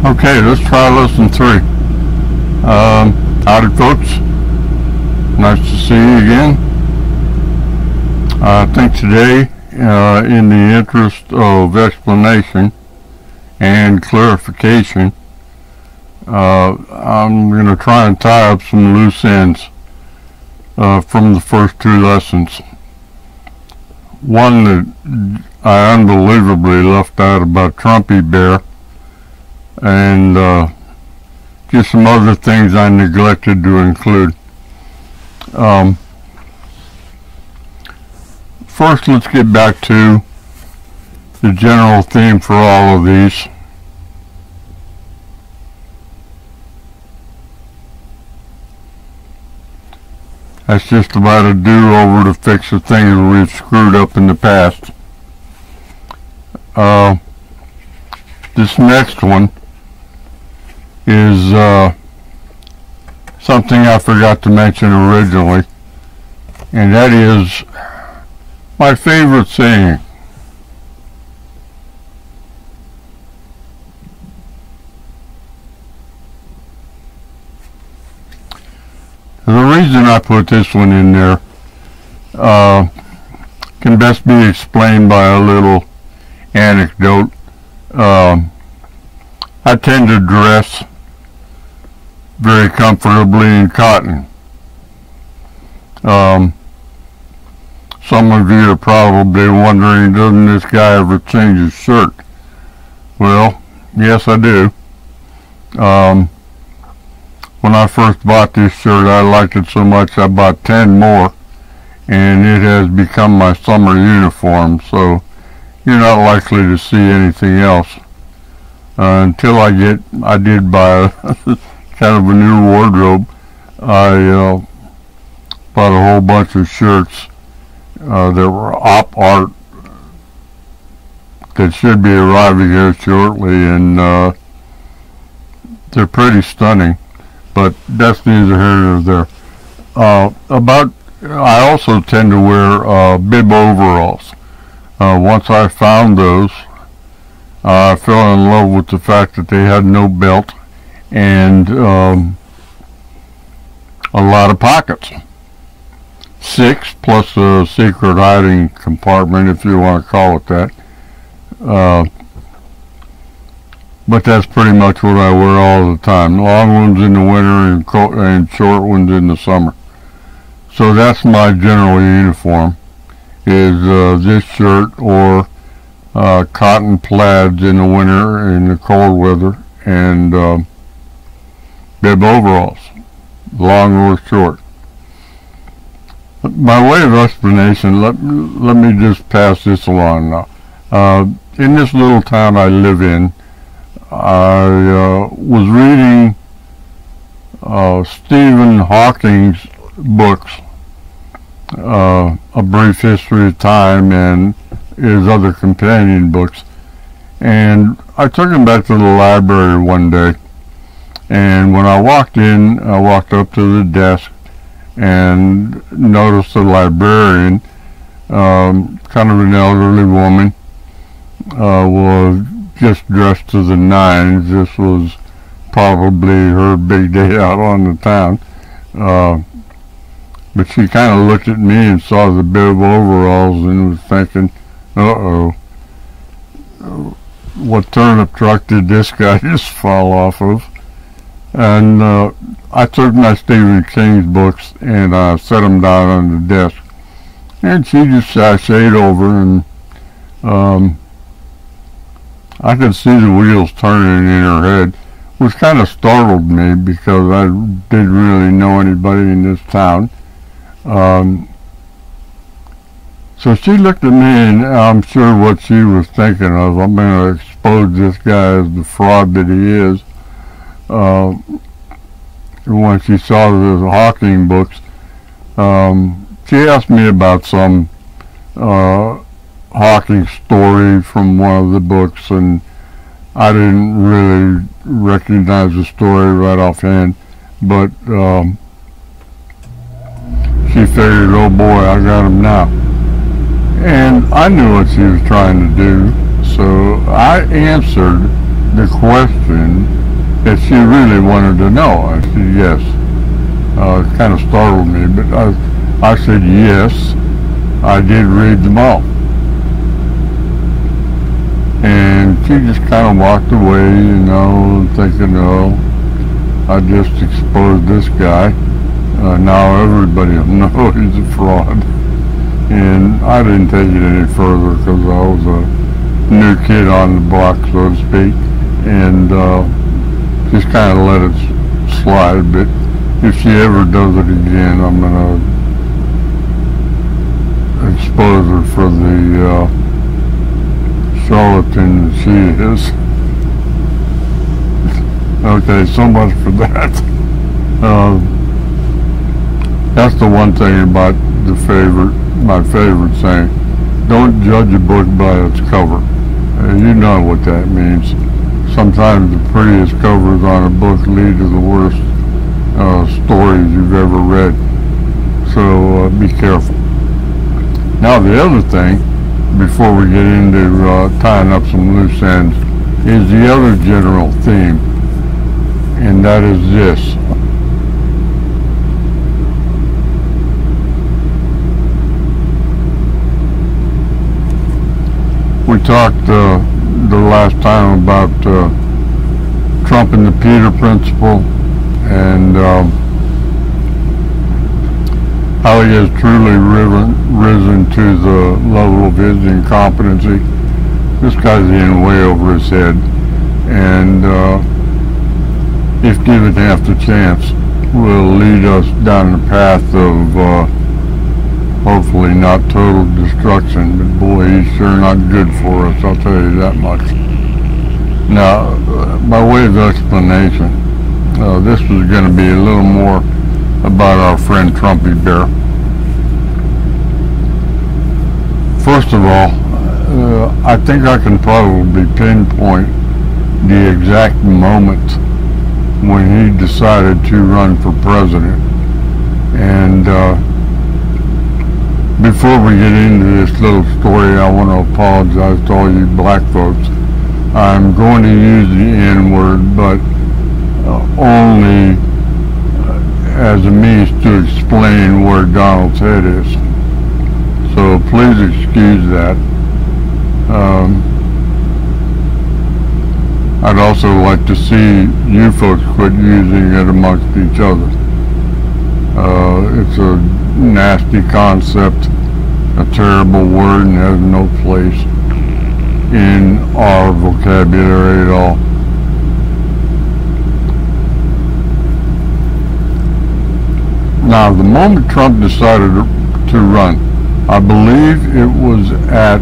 Okay, let's try lesson 3. Howdy folks, nice to see you again. I think today, in the interest of explanation and clarification, I'm going to try and tie up some loose ends from the first 2 lessons. One that I unbelievably left out about Trumpy Bear, and just some other things I neglected to include. First, let's get back to the general theme for all of these. That's just about a do-over to fix the things we've screwed up in the past. This next one is something I forgot to mention originally, and that is my favorite saying. The reason I put this one in there can best be explained by a little anecdote. I tend to dress very comfortably in cotton. Some of you are probably wondering, doesn't this guy ever change his shirt? Well, yes I do. When I first bought this shirt, I liked it so much I bought 10 more, and it has become my summer uniform, so you're not likely to see anything else until I did buy kind of a new wardrobe. I bought a whole bunch of shirts that were op art that should be arriving here shortly, and they're pretty stunning, but that's neither here nor there. I also tend to wear bib overalls. Once I found those, I fell in love with the fact that they had no belt and a lot of pockets. 6 plus a secret hiding compartment, if you want to call it that. But that's pretty much what I wear all the time. Long ones in the winter and short ones in the summer. So that's my general uniform, is this shirt or cotton plaids in the winter in the cold weather, and bib overalls, long or short. By way of explanation, let me just pass this along now. In this little town I live in, I was reading Stephen Hawking's books, A Brief History of Time, and his other companion books, and I took him back to the library one day, and when I walked in, I walked up to the desk and noticed the librarian, kind of an elderly woman, was just dressed to the nines. This was probably her big day out on the town, but she kind of looked at me and saw the bib overalls and was thinking, uh-oh, what turnip truck did this guy just fall off of? And I took my Stephen King's books and set them down on the desk, and she just sashayed over, and I could see the wheels turning in her head, which kind of startled me because I didn't really know anybody in this town. So she looked at me, and I'm sure what she was thinking of, I'm going to expose this guy as the fraud that he is. When she saw the Hawking books, she asked me about some Hawking story from one of the books, and I didn't really recognize the story right offhand, but she figured, oh boy, I got him now. And I knew what she was trying to do, so I answered the question that she really wanted to know. I said yes. It kind of startled me, but I said yes, I did read them all. And she just kind of walked away, thinking, oh, I just exposed this guy. Now everybody will know he's a fraud. And I didn't take it any further because I was a new kid on the block, so to speak, and just kind of let it slide. But if she ever does it again, I'm going to expose her for the charlatan that she is. Okay, so much for that. That's the one thing about my favorite saying. Don't judge a book by its cover. You know what that means. Sometimes the prettiest covers on a book lead to the worst stories you've ever read. So be careful. Now the other thing, before we get into tying up some loose ends, is the other general theme, and that is this. We talked the last time about Trump and the Peter Principle, and how he has truly risen to the level of his incompetency. This guy's in way over his head, and if given half the chance, will lead us down the path of hopefully not total destruction, but boy, he's sure not good for us, I'll tell you that much. Now, by way of explanation, this is going to be a little more about our friend Trumpy Bear. First of all, I think I can probably pinpoint the exact moment when he decided to run for president. And before we get into this little story, I want to apologize to all you black folks. I'm going to use the N-word, but only as a means to explain where Donald's head is. So please excuse that. I'd also like to see you folks quit using it amongst each other. It's a nasty concept, a terrible word, and has no place in our vocabulary at all. Now, the moment Trump decided to run, I believe it was at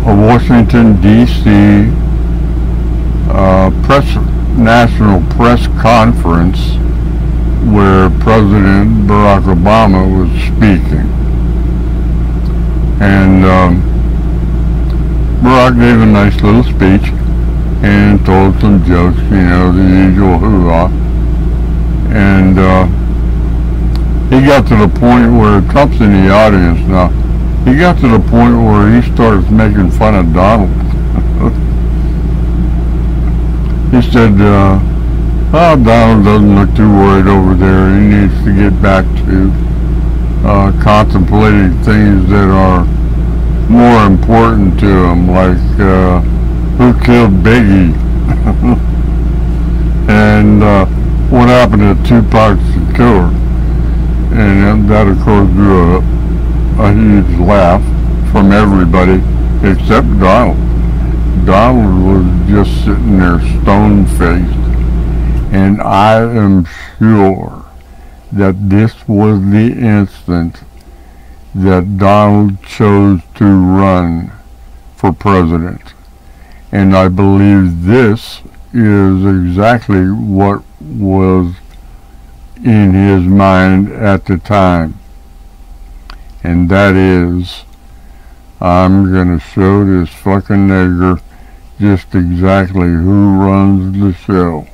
a Washington, D.C. National press conference where President Barack Obama was speaking. And Barack gave a nice little speech and told some jokes, the usual hoo-ha. And he got to the point where Trump's in the audience now. He got to the point where he started making fun of Donald. He said, Donald doesn't look too worried over there. He needs to get back to contemplating things that are more important to him, like who killed Biggie and what happened to Tupac's killer. And that, of course, drew a huge laugh from everybody except Donald. Donald was just sitting there stone-faced. And I am sure that this was the instant that Donald chose to run for president. And I believe this is exactly what was in his mind at the time. And that is, I'm gonna show this fucking nigger just exactly who runs the show.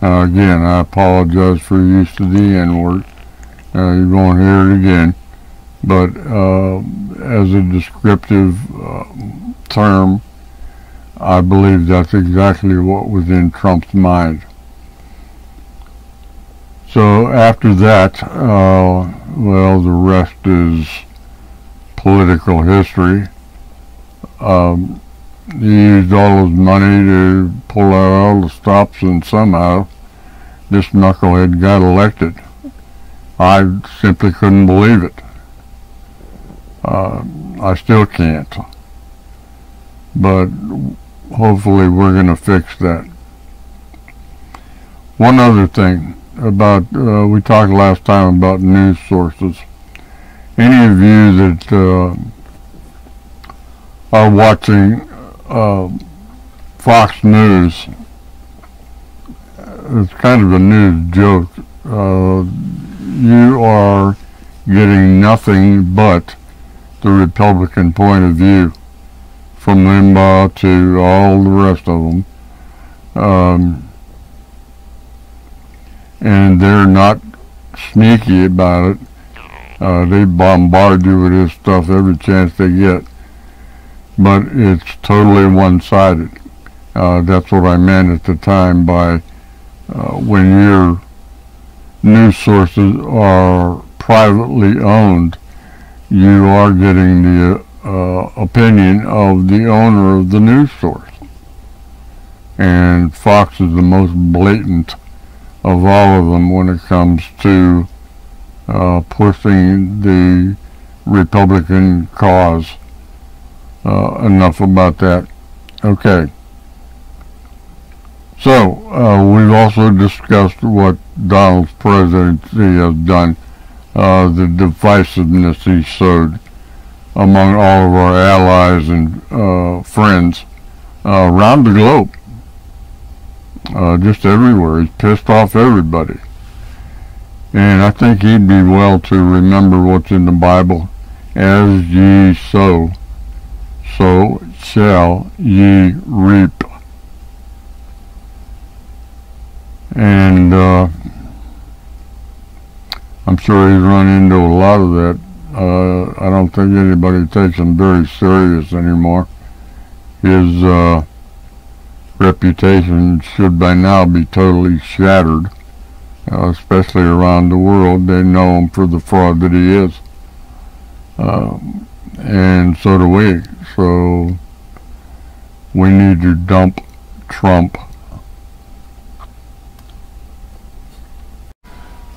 Again, I apologize for the use of the N-word. You won't hear it again. but as a descriptive term, I believe that's exactly what was in Trump's mind. So after that, well, the rest is political history. He used all his money to pull out all the stops, and somehow this knucklehead got elected. I simply couldn't believe it. I still can't. But hopefully we're going to fix that. One other thing about, we talked last time about news sources. Any of you that are watching Fox News, it's kind of a news joke. You are getting nothing but the Republican point of view, from Limbaugh to all the rest of them. And they're not sneaky about it. They bombard you with this stuff every chance they get. But it's totally one-sided. That's what I meant at the time by when your news sources are privately owned, you are getting the opinion of the owner of the news source. And Fox is the most blatant of all of them when it comes to pushing the Republican cause. Enough about that. Okay. So, we've also discussed what Donald's presidency has done, the divisiveness he sowed among all of our allies and friends around the globe. Just everywhere. He's pissed off everybody. And I think he'd be well to remember what's in the Bible. As ye sow, so shall ye reap. And I'm sure he's run into a lot of that. I don't think anybody takes him very serious anymore. His reputation should by now be totally shattered, especially around the world. They know him for the fraud that he is. And so do we. So we need to dump Trump.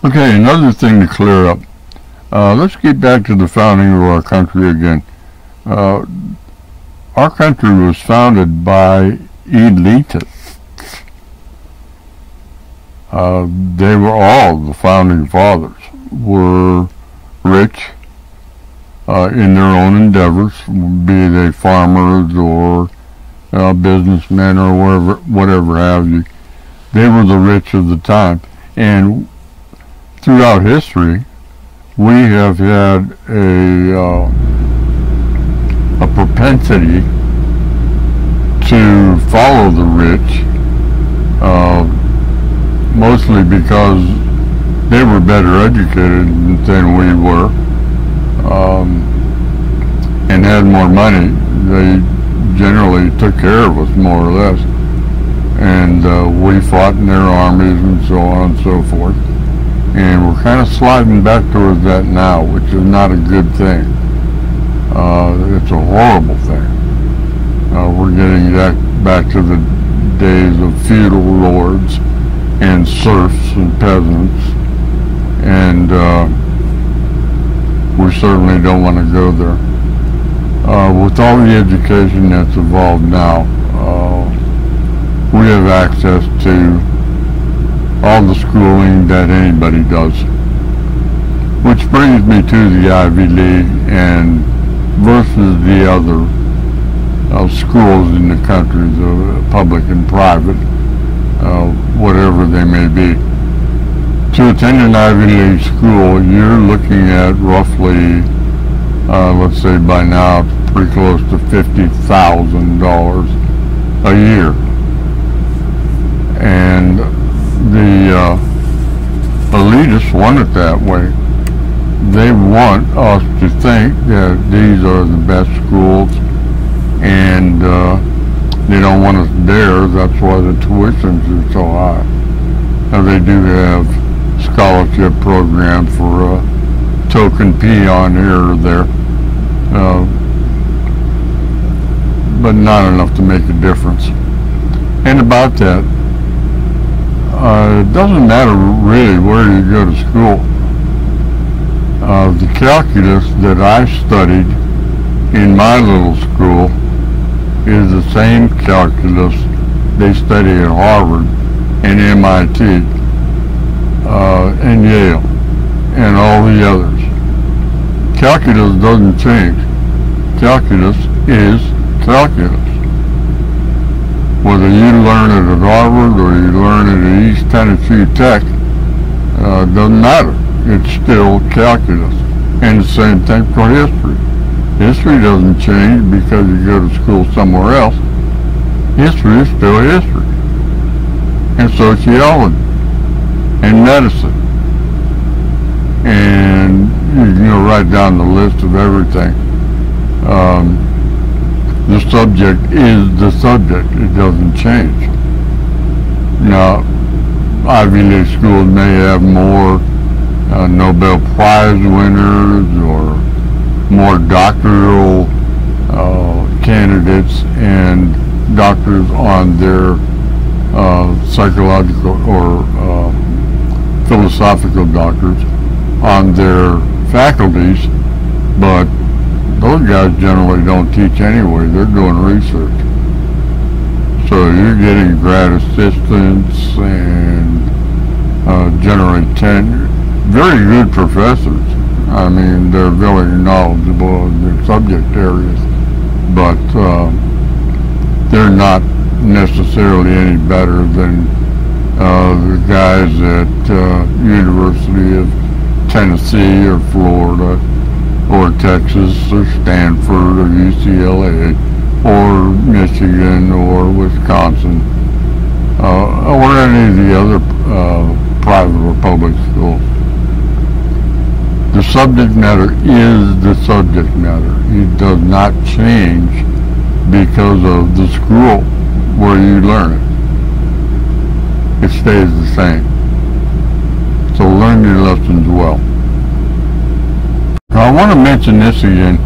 Okay, another thing to clear up. Let's get back to the founding of our country again. Our country was founded by elitists. They were all, the founding fathers, were rich in their own endeavors, be they farmers or businessmen or whatever have you. They were the rich of the time. And throughout history, we have had a propensity to follow the rich, mostly because they were better educated than we were, and had more money. They generally took care of us more or less, and we fought in their armies and so on and so forth. And we're kind of sliding back towards that now, which is not a good thing. It's a horrible thing. We're getting back to the days of feudal lords and serfs and peasants, and we certainly don't want to go there. With all the education that's evolved now, we have access to all the schooling that anybody does. Which brings me to the Ivy League and versus the other schools in the country, the public and private, whatever they may be. To attend an Ivy League school, you're looking at roughly, let's say by now, it's pretty close to $50,000 a year. And the elitists want it that way. they want us to think that these are the best schools, and they don't want us there. That's why the tuitions are so high. Now they do have scholarship programs for a token peon here or there, but not enough to make a difference. And about that, it doesn't matter really where you go to school. The calculus that I studied in my little school is the same calculus they study at Harvard and MIT and Yale and all the others. Calculus doesn't change. Calculus is calculus. Whether you learn it at Harvard or you learn it at East Tennessee Tech, doesn't matter. It's still calculus. And the same thing for history. History doesn't change because you go to school somewhere else. History is still history. And sociology. And medicine. And you can go right down the list of everything. The subject is the subject. It doesn't change. Now, Ivy League schools may have more Nobel Prize winners or more doctoral candidates and doctors on their psychological or philosophical doctors on their faculties, but those guys generally don't teach anyway. They're doing research. So you're getting grad assistants and generally tenure. Very good professors. I mean, they're very knowledgeable in their subject areas, but they're not necessarily any better than the guys at University of Tennessee or Florida or Texas or Stanford or UCLA or Michigan or Wisconsin or any of the other private or public schools. The subject matter is the subject matter. It does not change because of the school where you learn it. It stays the same. So learn your lessons well. Now I want to mention this again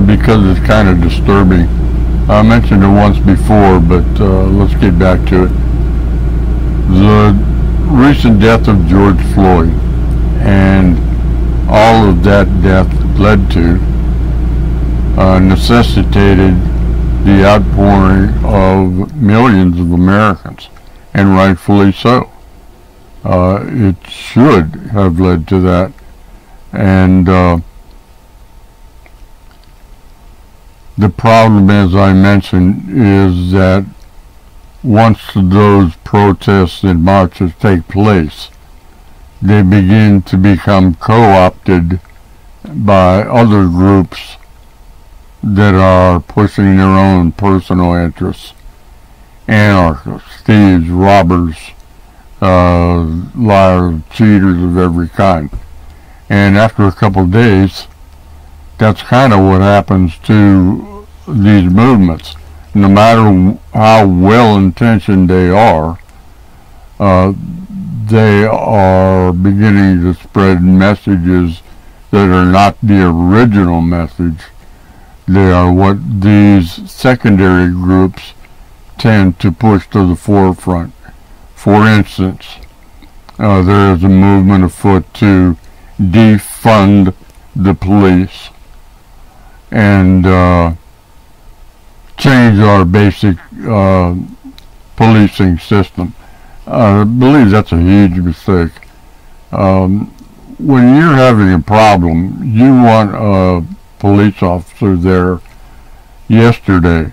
because it's kind of disturbing. I mentioned it once before, but let's get back to it. The recent death of George Floyd and all of that death led to necessitated the outpouring of millions of Americans, and rightfully so. It should have led to that. And the problem, as I mentioned, is that once those protests and marches take place, they begin to become co-opted by other groups that are pushing their own personal interests. Anarchists, thieves, robbers, liars, cheaters of every kind. And after a couple of days, that's kind of what happens to these movements. No matter how well-intentioned they are beginning to spread messages that are not the original message. They are what these secondary groups tend to push to the forefront. For instance, there is a movement afoot to defund the police and change our basic policing system. I believe that's a huge mistake. When you're having a problem, you want a police officer there yesterday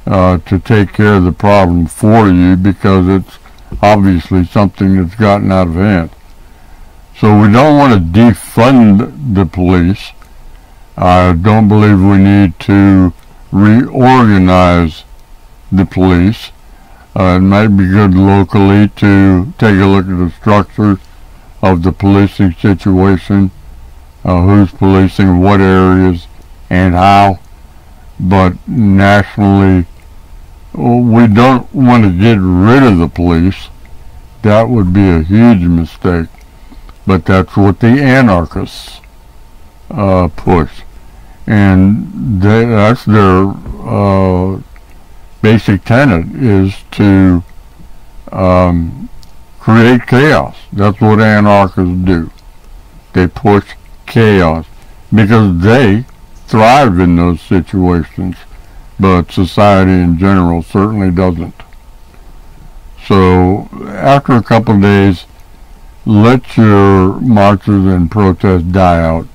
to take care of the problem for you, because it's obviously something that's gotten out of hand. So we don't want to defund the police. I don't believe we need to reorganize the police. It might be good locally to take a look at the structure of the policing situation, who's policing what areas and how, but nationally, we don't want to get rid of the police. That would be a huge mistake, but that's what the anarchists push, and that's their basic tenet, is to create chaos. That's what anarchists do. They push chaos because they thrive in those situations, but society in general certainly doesn't. So after a couple of days, let your marches and protests die out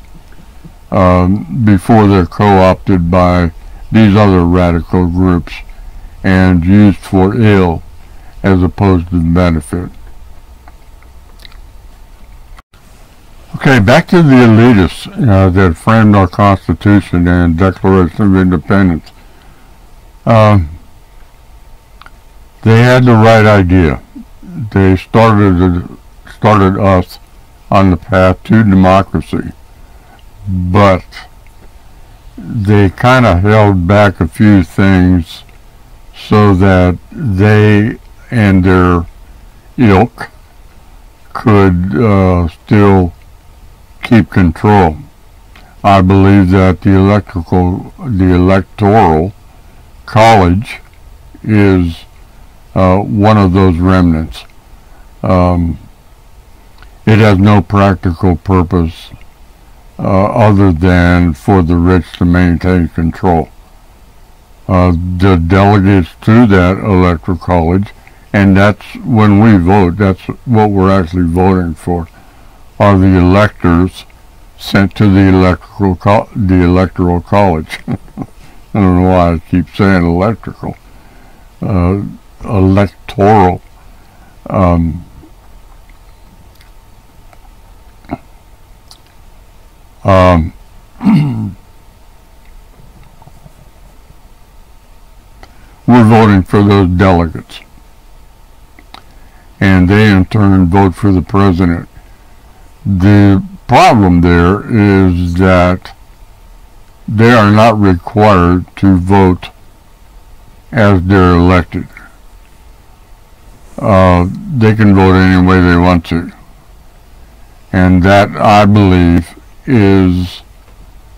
before they're co-opted by these other radical groups and used for ill as opposed to benefit. Okay, back to the elitists that framed our Constitution and Declaration of Independence. They had the right idea. They started us on the path to democracy, but they kind of held back a few things so that they and their ilk could still keep control. I believe that the electoral college is one of those remnants. It has no practical purpose other than for the rich to maintain control. The delegates to that electoral college, and that's when we vote, that's what we're actually voting for, are the electors sent to the electoral college. I don't know why I keep saying electoral. Electoral. We're voting for those delegates, and they in turn vote for the president. The problem there is that they are not required to vote as they're elected. They can vote any way they want to, and that, I believe, is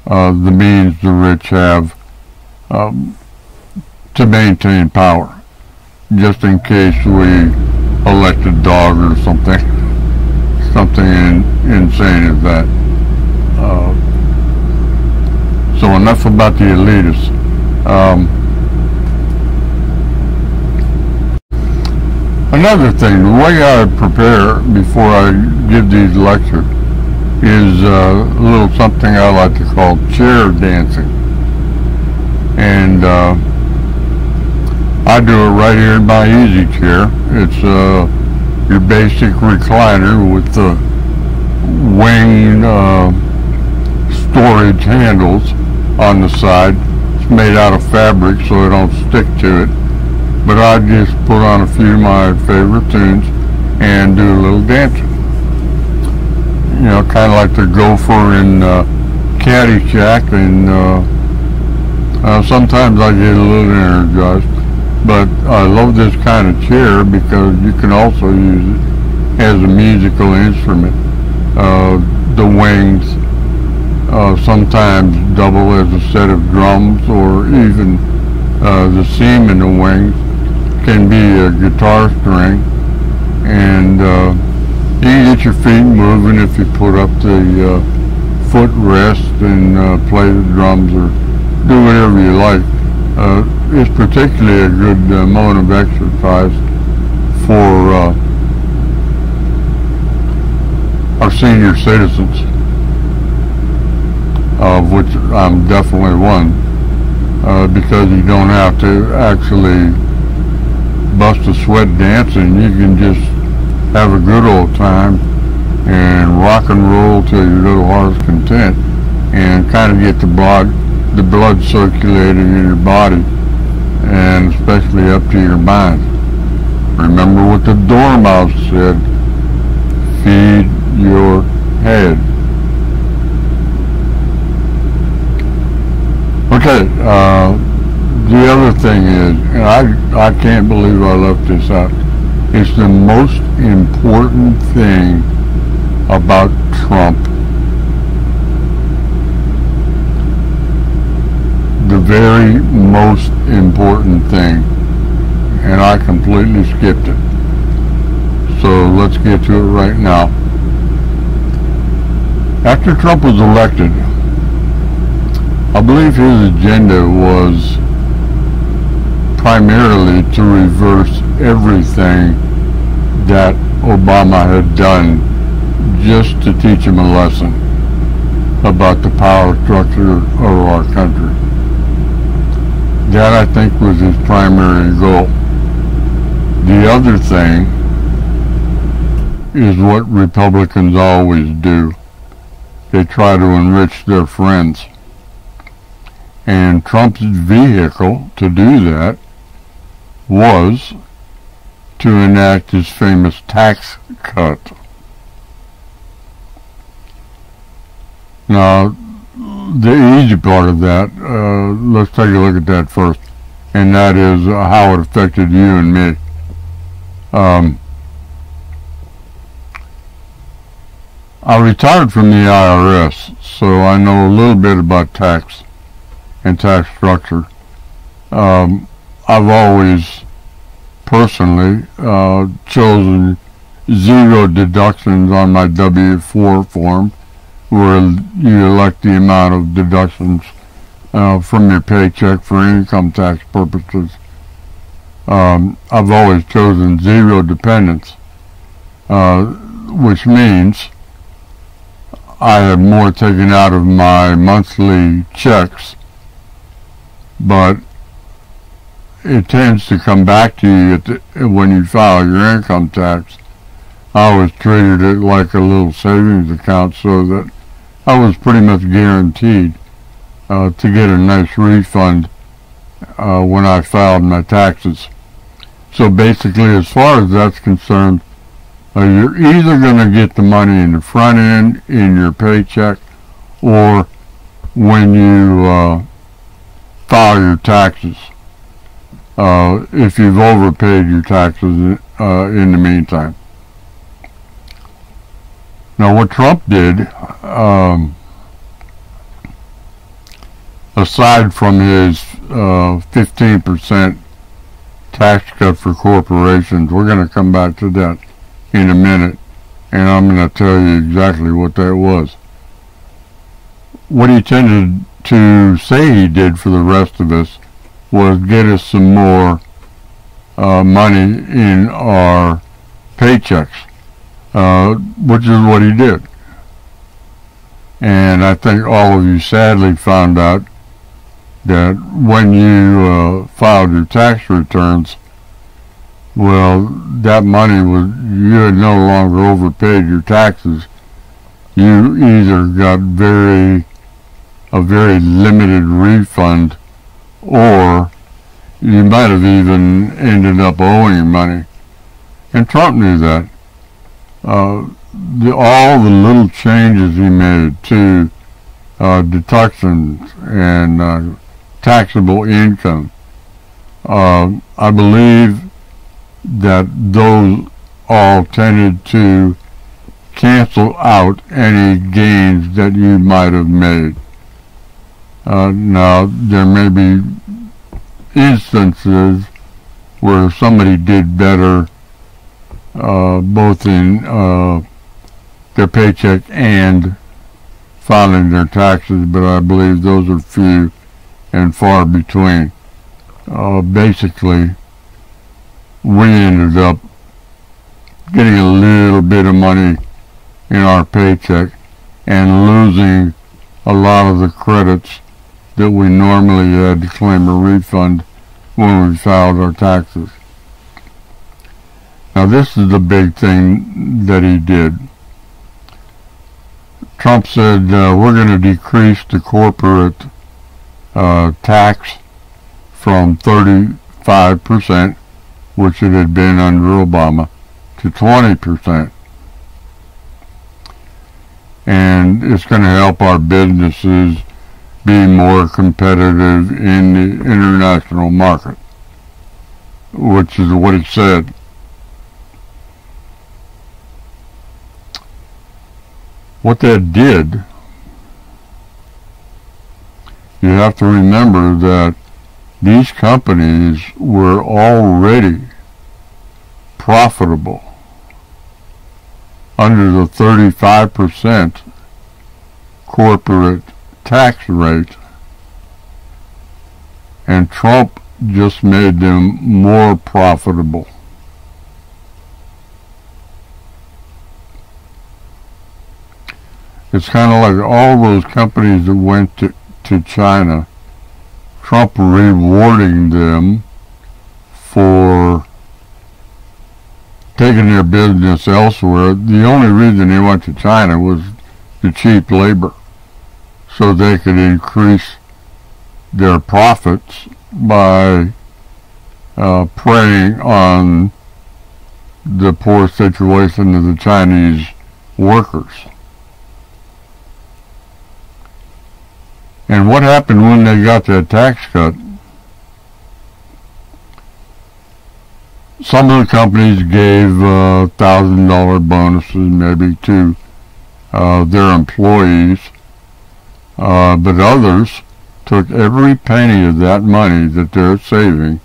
the means the rich have to maintain power, just in case we elect a dog or something insane as that. So enough about the elitists. Another thing, the way I prepare before I give these lectures is a little something I like to call chair dancing. And I do it right here in my easy chair. It's your basic recliner with the wing storage handles on the side. It's made out of fabric so it don't stick to it. But I just put on a few of my favorite tunes and do a little dancing. You know, kind of like the gopher in Caddyshack, and sometimes I get a little energized. But I love this kind of chair because you can also use it as a musical instrument. The wings sometimes double as a set of drums, or even the seam in the wings can be a guitar string, and you can get your feet moving if you put up the footrest and play the drums or do whatever you like. It's particularly a good mode of exercise for our senior citizens, of which I'm definitely one, because you don't have to actually bust a sweat dancing. You can just have a good old time and rock and roll till your little heart's content, and kind of get the blood circulating in your body, and especially up to your mind. Remember what the Dormouse said: feed your head. Okay, the other thing is, and I can't believe I left this out, it's the most important thing about Trump. The very most important thing, and I completely skipped it. So let's get to it right now. After Trump was elected, I believe his agenda was primarily to reverse everything that Obama had done, just to teach him a lesson about the power structure of our country. That, I think, was his primary goal. The other thing is what Republicans always do. They try to enrich their friends. And Trump's vehicle to do that was to enact his famous tax cut. Now, the easy part of that, let's take a look at that first, and that is how it affected you and me. I retired from the IRS, so I know a little bit about tax and tax structure. I've always personally chosen zero deductions on my W-4 form, where you elect the amount of deductions from your paycheck for income tax purposes. I've always chosen zero dependents, which means I have more taken out of my monthly checks, but it tends to come back to you when you file your income tax. I always treated it like a little savings account, so that I was pretty much guaranteed to get a nice refund when I filed my taxes. So basically, as far as that's concerned, you're either going to get the money in the front end in your paycheck, or when you file your taxes, if you've overpaid your taxes in the meantime. Now, what Trump did, aside from his 15% tax cut for corporations, we're going to come back to that in a minute, and I'm going to tell you exactly what that was. What he tended to say he did for the rest of us was get us some more money in our paychecks, which is what he did. And I think all of you sadly found out that when you filed your tax returns, well, that money was, you had no longer overpaid your taxes. You either got a very limited refund, or you might have even ended up owing money. And Trump knew that. All the little changes he made to deductions and taxable income, I believe that those all tended to cancel out any gains that you might have made. Now, there may be instances where somebody did better, both in their paycheck and filing their taxes, but I believe those are few and far between. Basically, we ended up getting a little bit of money in our paycheck and losing a lot of the credits that we normally had to claim a refund when we filed our taxes. Now, this is the big thing that he did. Trump said, we're going to decrease the corporate tax from 35%, which it had been under Obama, to 20%. And it's going to help our businesses be more competitive in the international market, which is what it said. What that did, you have to remember that these companies were already profitable under the 35% corporate tax rate, and Trump just made them more profitable. It's kind of like all those companies that went to China, Trump rewarding them for taking their business elsewhere. The only reason they went to China was the cheap labor, so they could increase their profits by preying on the poor situation of the Chinese workers. And what happened when they got that tax cut? Some of the companies gave $1,000 bonuses maybe to their employees, but others took every penny of that money that they're saving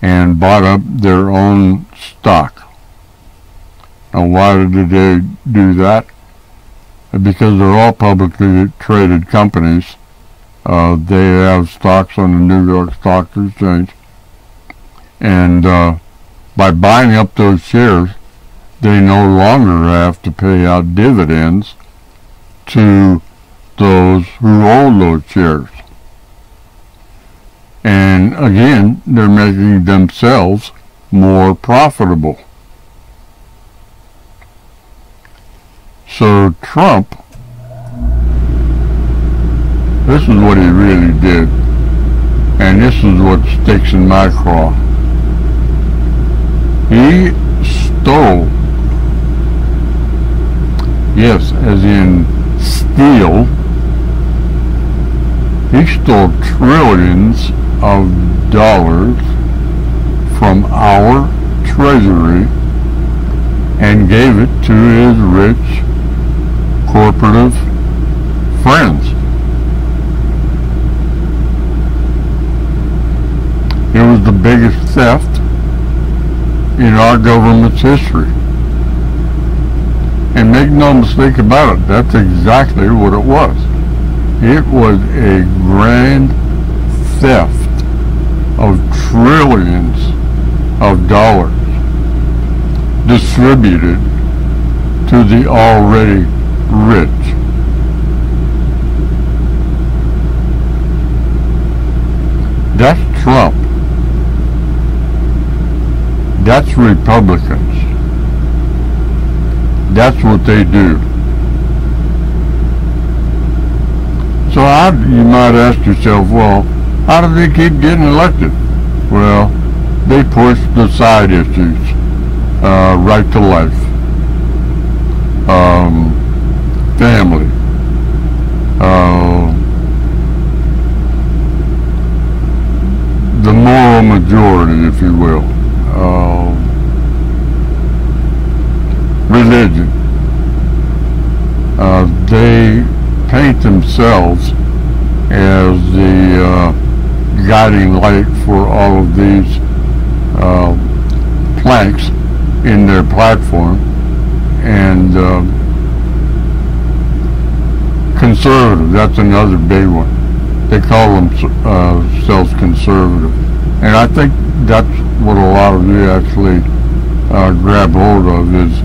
and bought up their own stock. Now, why did they do that? Because they're all publicly traded companies. They have stocks on the New York Stock Exchange, and by buying up those shares, they no longer have to pay out dividends to those who own those shares. And again, they're making themselves more profitable. So Trump, this is what he really did, and this is what sticks in my craw. He stole, yes, as in steal, he stole trillions of dollars from our treasury and gave it to his rich corporative friends. It was the biggest theft in our government's history. And make no mistake about it, that's exactly what it was. It was a grand theft of trillions of dollars distributed to the already rich. That's Trump. That's Republicans. That's what they do. So you might ask yourself, well, how do they keep getting elected? Well, they push the side issues, right to life, family, the moral majority, if you will, religion. They paint themselves as the guiding light for all of these planks in their platform, and conservative, that's another big one. They call themselves conservative, and I think that's what a lot of you actually grab hold of, is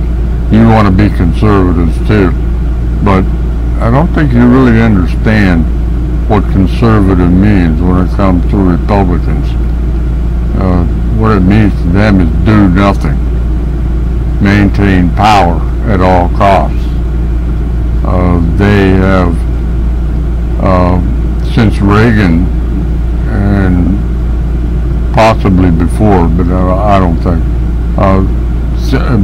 you want to be conservatives too, but I don't think you really understand what conservative means when it comes to Republicans. What it means to them is do nothing, maintain power at all costs. They have, since Reagan, and possibly before, but I don't think,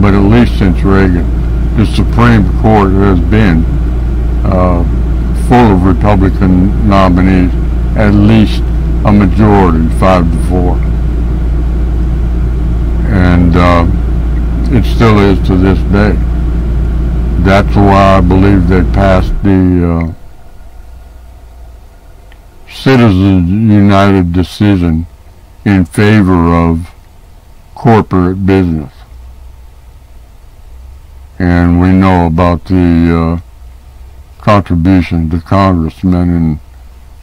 but at least since Reagan, the Supreme Court has been full of Republican nominees, at least a majority, 5-4. And it still is to this day. That's why I believe they passed the Citizens United decision in favor of corporate business. And we know about the contribution to congressmen and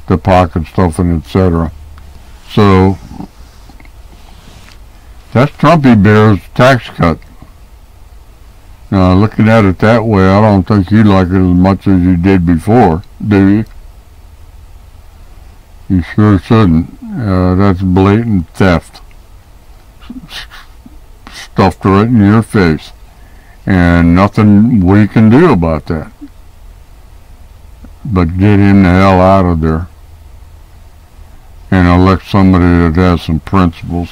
the pocket stuffing, etc. So that's Trumpy Bear's tax cut. Now, looking at it that way, I don't think you like it as much as you did before, do you? You sure shouldn't. That's blatant theft. Stuffed right in your face. And nothing we can do about that. But get him the hell out of there. And elect somebody that has some principles.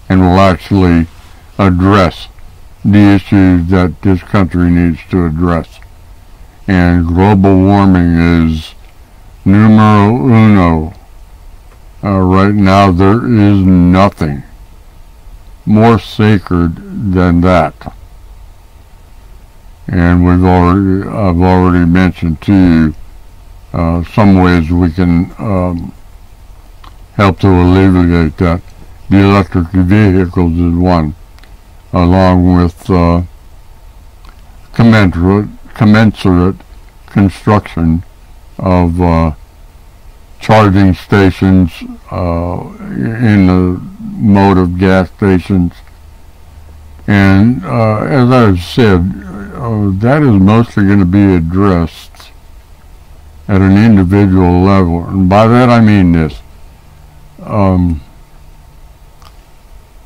And will actually address the issues that this country needs to address. And global warming is numero uno. Right now there is nothing more sacred than that. And I've already mentioned to you some ways we can help to alleviate that. The electric vehicles is one, along with commensurate construction of charging stations in the mode of gas stations. And as I said, that is mostly going to be addressed at an individual level. And by that I mean this.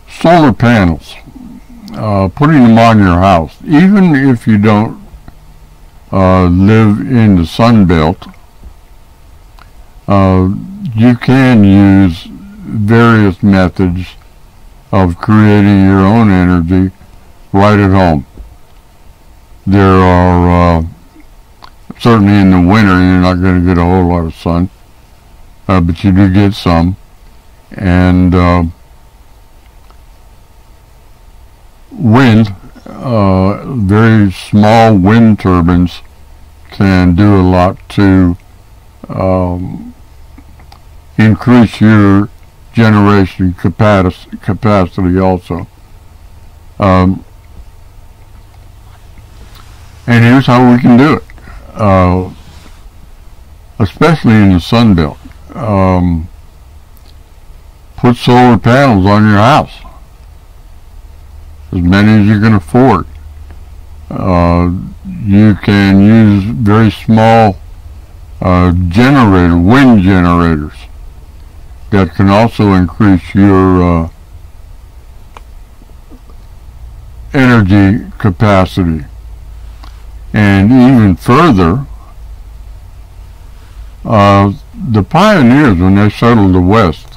Solar panels, putting them on your house, even if you don't live in the Sun Belt, you can use various methods of creating your own energy right at home. There are, certainly in the winter, you're not going to get a whole lot of sun, but you do get some. And wind, very small wind turbines can do a lot to increase your generation capacity also. And here's how we can do it, especially in the Sun Belt. Put solar panels on your house, as many as you can afford. You can use very small wind generators that can also increase your energy capacity. And even further, the pioneers, when they settled the West,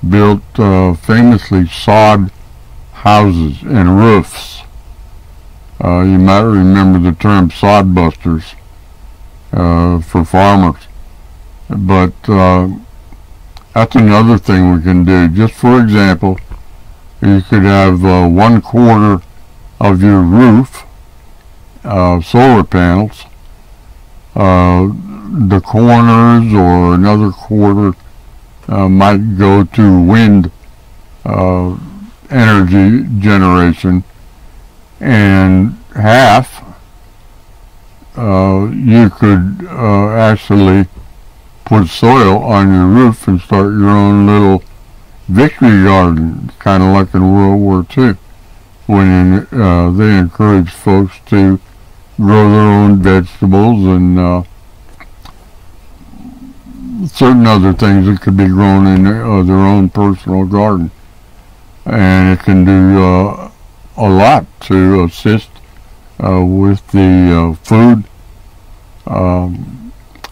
built famously sod houses and roofs. You might remember the term sod busters for farmers. But that's another thing we can do. Just for example, you could have 1/4 of your roof solar panels, the corners or another quarter might go to wind energy generation, and half you could actually put soil on your roof and start your own little victory garden, kind of like in World War II, when they encouraged folks to grow their own vegetables and certain other things that could be grown in their own personal garden. And it can do a lot to assist with the food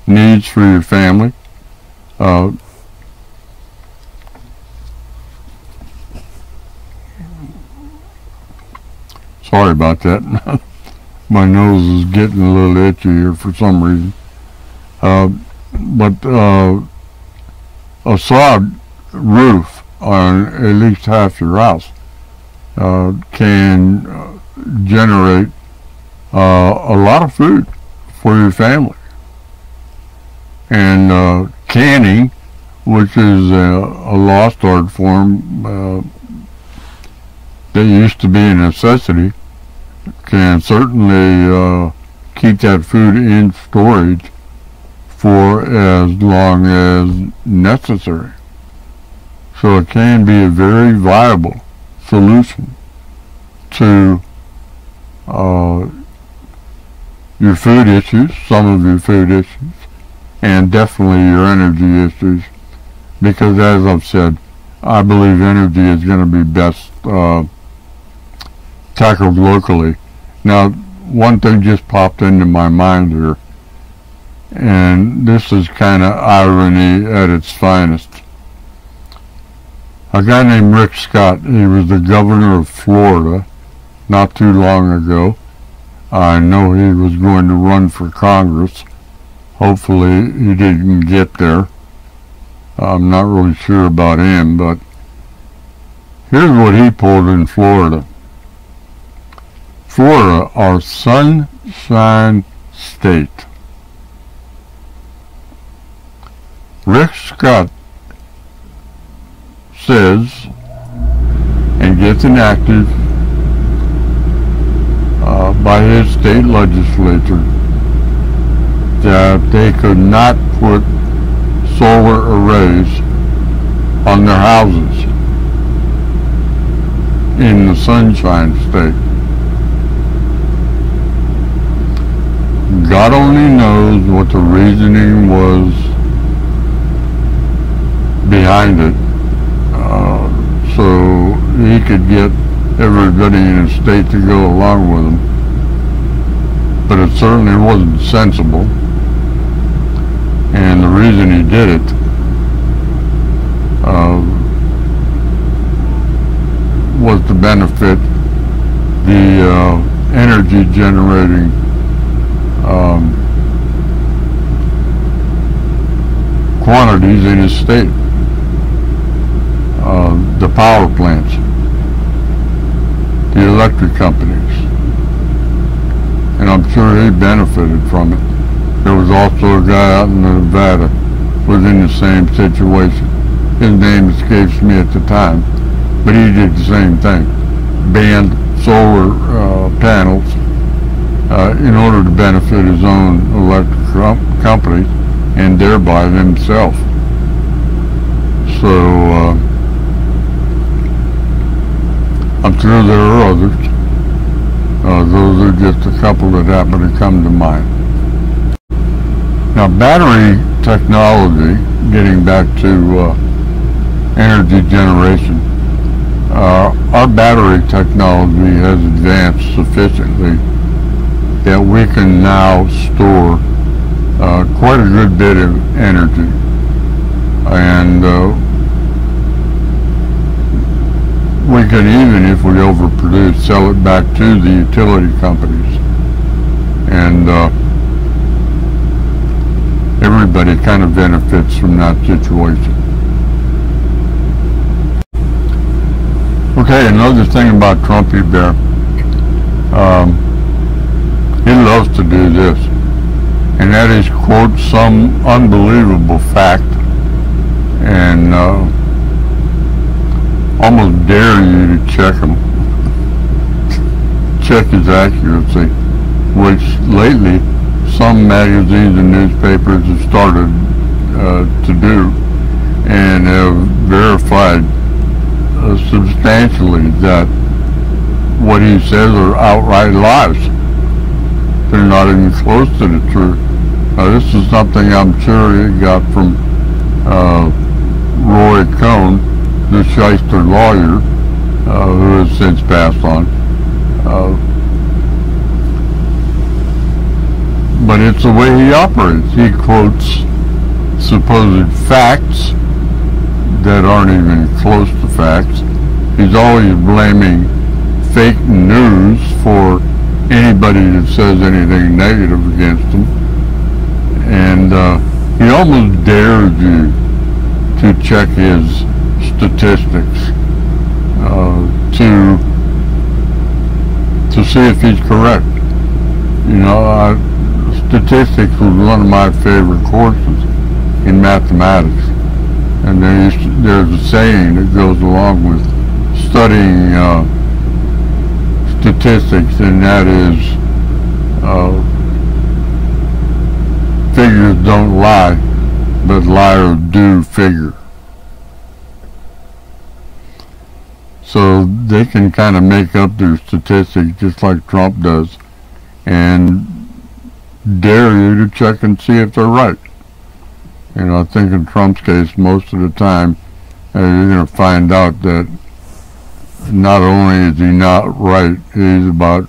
needs for your family. Sorry about that. My nose is getting a little itchy here for some reason. But a sod roof on at least half your house can generate a lot of food for your family. And canning, which is a lost art form that used to be a necessity, can certainly keep that food in storage for as long as necessary. So it can be a very viable solution to your food issues, some of your food issues, and definitely your energy issues, because as I've said, I believe energy is going to be best tackled locally. Now, one thing just popped into my mind here, and this is kind of irony at its finest. A guy named Rick Scott, he was the governor of Florida not too long ago. I know he was going to run for Congress. Hopefully he didn't get there. I'm not really sure about him, but here's what he pulled in Florida. Florida, our sunshine state. Rick Scott says and gets enacted by his state legislature that they could not put solar arrays on their houses in the Sunshine State. God only knows what the reasoning was behind it, so he could get everybody in his state to go along with him. But it certainly wasn't sensible, and the reason he did it was to benefit the energy generating quantities in his state, the power plants, the electric companies, and I'm sure he benefited from it. There was also a guy out in Nevada was in the same situation. His name escapes me at the time, but he did the same thing. Banned solar panels in order to benefit his own electric company and thereby himself. So I'm sure there are others. Those are just a couple that happen to come to mind. Now, battery technology, getting back to energy generation, our battery technology has advanced sufficiently that we can now store quite a good bit of energy, and we can, even if we overproduce, sell it back to the utility companies, and everybody kind of benefits from that situation. Okay, another thing about Trumpy Bear, he loves to do this, and that is quote some unbelievable fact and almost dare you to check him, check his accuracy, which lately some magazines and newspapers have started to do, and have verified substantially that what he says are outright lies. They're not even close to the truth. This is something I'm sure he got from Roy Cohn, the shyster lawyer, who has since passed on. But it's the way he operates. He quotes supposed facts that aren't even close to facts. He's always blaming fake news for anybody that says anything negative against him. And he almost dares you to check his statistics to see if he's correct. You know, statistics was one of my favorite courses in mathematics, and there's a saying that goes along with studying statistics, and that is figures don't lie, but liars do figure. So they can kind of make up their statistics just like Trump does, and dare you to check and see if they're right. You know, I think in Trump's case, most of the time, you're going to find out that not only is he not right, he's about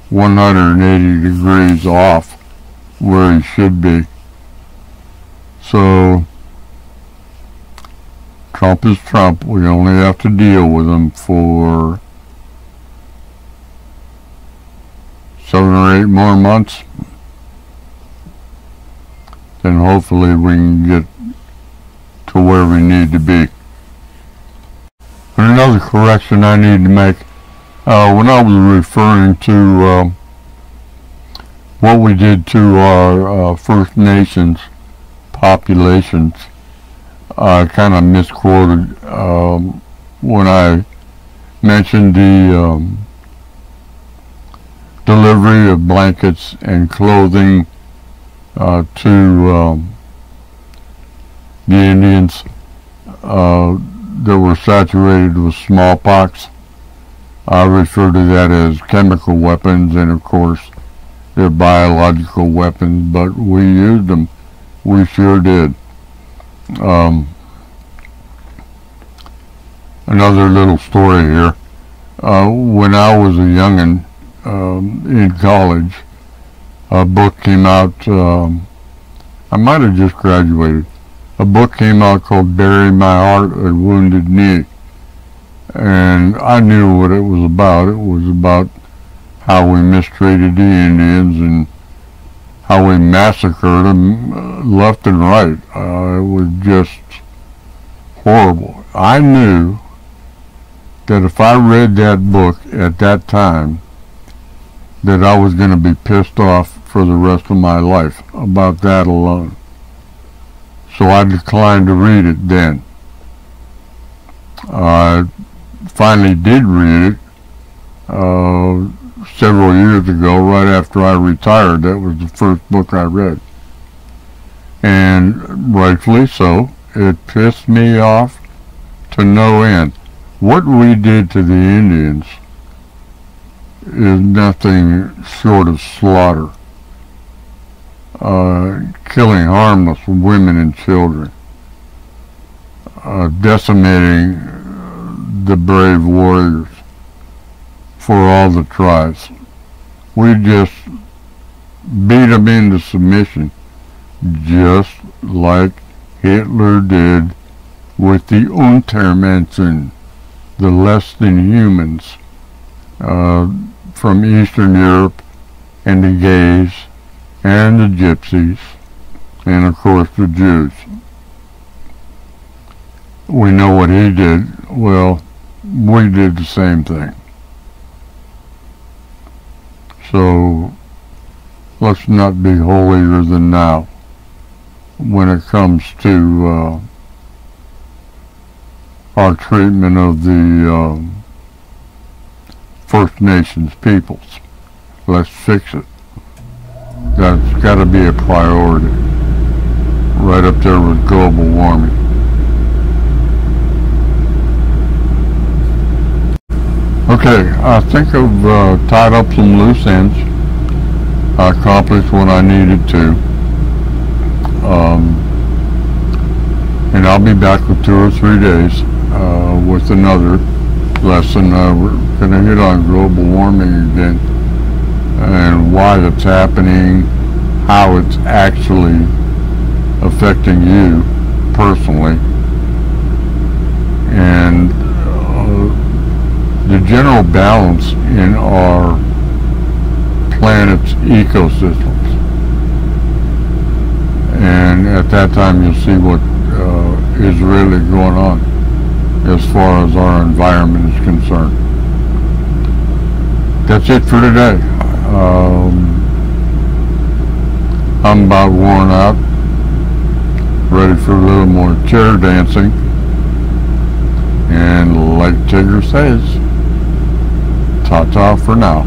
180 degrees off where he should be. So, Trump is Trump. We only have to deal with him for 7 or 8 more months. Then hopefully we can get to where we need to be. And another correction I need to make, when I was referring to what we did to our First Nations populations, I kind of misquoted when I mentioned the delivery of blankets and clothing to the Indians that were saturated with smallpox. I refer to that as chemical weapons, and of course they're biological weapons, but we used them. We sure did. Another little story here. When I was a youngin' in college, a book came out, I might have just graduated. A book came out called Bury My Heart, A Wounded Knee. And I knew what it was about. It was about how we mistreated the Indians and how we massacred them left and right. It was just horrible. I knew that if I read that book at that time, that I was going to be pissed off for the rest of my life about that alone. So I declined to read it then. I finally did read it several years ago, right after I retired. That was the first book I read. And rightfully so, it pissed me off to no end. What we did to the Indians is nothing short of slaughter. Killing harmless women and children. Decimating the brave warriors for all the tribes. We just beat them into submission, just like Hitler did with the Untermenschen, the less than humans from Eastern Europe, and the gays, and the gypsies, and of course the Jews. We know what he did. Well, we did the same thing. So let's not be holier than thou when it comes to our treatment of the First Nations peoples. Let's fix it. That's got to be a priority, right up there with global warming. Okay, I think I've tied up some loose ends. I accomplished what I needed to. And I'll be back with 2 or 3 days with another lesson. We're going to hit on global warming again and why it's happening, how it's actually affecting you personally, and the general balance in our planet's ecosystems. And at that time you'll see what is really going on as far as our environment is concerned. That's it for today. I'm about worn out, ready for a little more chair dancing, and like Tigger says, ta-ta for now.